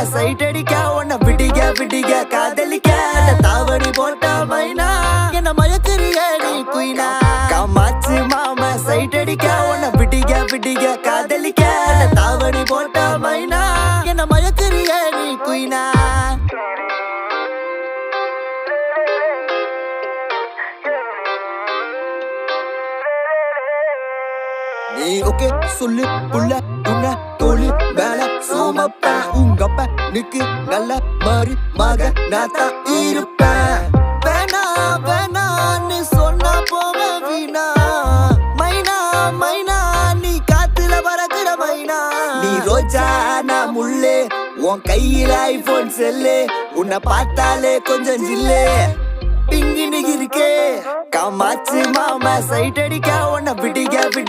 side அடிக்க உன்னை விடிக விடிக காதலிக்க தாவணி போட்ட மைனா என்ன மயக்கிறிய நீ குயினா காமாச்சு மாமா சைட் அடிக்க உன்னை விடிக விடிக காதலிக்க தாவணி போட்ட மைனா என்ன மயக்கிறிய நீ குயினா நீ ஓகே சொல்லு புள்ள உன்ன தோழி மேல சோமப்ப உங்கப்ப நிக்கு நல்ல மாதிரி மக நான் தான் இருப்பேன் வேணா வேணான்னு சொன்னா போவ வீணா மைனா மைனா நீ காத்துல பறக்குற மைனா நீ ரோஜா நான் முள்ளு உன் கையில ஐபோன் செல்லு உன்னை பார்த்தாலே கொஞ்சம் ஜில்லு பிங்கின்னு இருக்கே காமாச்சு மாமா சைட் அடிக்க உன்னை விடிக விடி